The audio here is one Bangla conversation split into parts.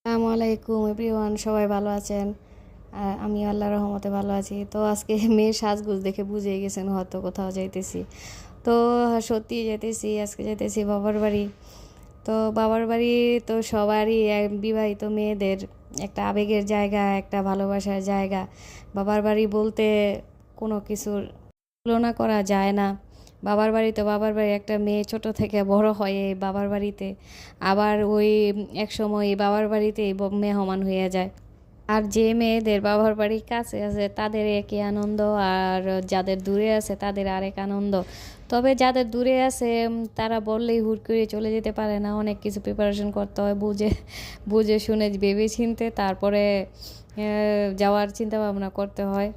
আসসালামু আলাইকুম এভরিওয়ান, সবাই ভালো আছেন? আর আমি আল্লাহর রহমতে ভালো আছি। তো আজকে মেয়ের সাজগোজ দেখে বুঝে গেছেন হয়তো কোথাও যাইতেছি। তো সত্যি যেতেছি, আজকে যেতেছি বাবার বাড়ি। তো বাবার বাড়ি তো সবারই বিবাহিত মেয়েদের একটা আবেগের জায়গা, একটা ভালোবাসার জায়গা। বাবার বাড়ি বলতে কোনো কিছুর তুলনা করা যায় না। বাবার বাড়ি তো বাবার বাড়ি, একটা মেয়ে ছোট থেকে বড় হয় এই বাবার বাড়িতে। আবার ওই এক সময় এই বাবার বাড়িতেই মেহমান হয়ে যায়। আর যে মেয়েদের বাবার বাড়ি কাছে আছে তাদের একই আনন্দ, আর যাদের দূরে আছে তাদের আরেক আনন্দ। তবে যাদের দূরে আছে তারা বললেই হুট করে চলে যেতে পারে না, অনেক কিছু প্রিপারেশন করতে হয়, বুঝে বুঝে শুনে ভেবে চিনতে তারপরে যাওয়ার চিন্তা ভাবনা করতে হয়।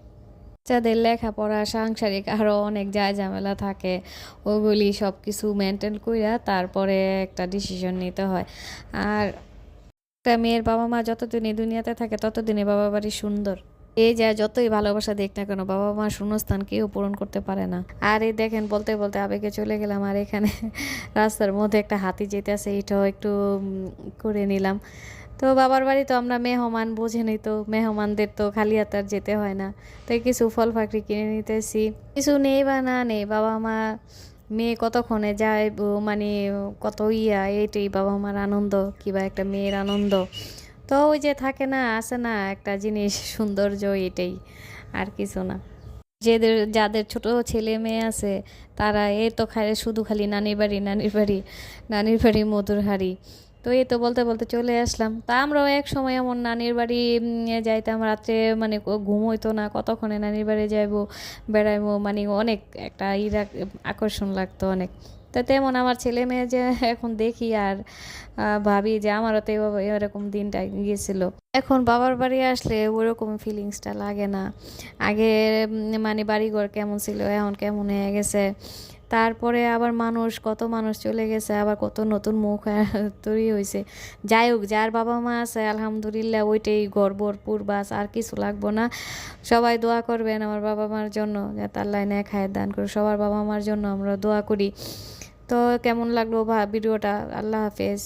বাচ্চাদের লেখাপড়া, সাংসারিক আরও অনেক ঝামেলা থাকে, ওগুলি সব কিছু মেনটেন কইরা তারপরে একটা ডিসিশন নিতে হয়। আর একটা মেয়ের বাবা মা যতদিনই দুনিয়াতে থাকে ততদিনই বাবা বাড়ি সুন্দর। এই যা যতই ভালোবাসা দেখ না কেন, বাবা মার শূন্যস্থান কেউ পূরণ করতে পারে না। আর এই দেখেন, বলতে বলতে আবেগে চলে গেলাম। আর এখানে রাস্তার মধ্যে একটা হাতি যেতেছে, এটাও একটু করে নিলাম। তো বাবার বাড়ি তো আমরা মেহমান, বোঝেনি তো, মেহমানদের তো খালি হাতে আর যেতে হয় না। তাই কিছু ফল ফাকড়ি কিনে নিতেছি। কিছু নেই বা না নেই, বাবা মা মেয়ে কতক্ষণে যায় মানে কত এইটাই বাবা মার আনন্দ, কিবা একটা মেয়ের আনন্দ। তো ওই যে থাকে না, আছে না একটা জিনিস, সৌন্দর্য, এটাই, আর কিছু না। যাদের ছোট ছেলে মেয়ে আছে তারা এই তো খায় শুধু খালি নানির বাড়ি, নানির বাড়ি, নানির বাড়ি, মধুর হাড়ি। তো এই তো বলতে বলতে চলে আসলাম। তা আমরাও এক সময় এমন নানির বাড়ি যাইতাম রাত্রে, মানে ঘুম হইতো না, কতক্ষণে নানির বাড়ি যাইবো, বেড়াইবো, মানে অনেক একটা আকর্ষণ লাগতো অনেক। তো তেমন আমার ছেলে মেয়ে যে এখন দেখি আর ভাবি যে আমারও তো এরকম দিনটা গিয়েছিল। এখন বাবার বাড়ি আসলে ওরকম ফিলিংসটা লাগে না। আগে মানে বাড়িঘর কেমন ছিল, এখন কেমন হয়ে গেছে। তারপরে আবার কত মানুষ চলে গেছে, আবার কত নতুন মুখ তৈরি হয়েছে। যাই হোক, যার বাবা মা আছে আলহামদুলিল্লাহ, ওইটাই ভরপুর, বাস আর কিছু লাগবো না। সবাই দোয়া করবেন আমার বাবা মার জন্য, যাতে আল্লাহ নেক হায়াত দান করে। সবার বাবা মার জন্য আমরা দোয়া করি। তো কেমন লাগলো ভিডিওটা? আল্লাহ হাফেজ।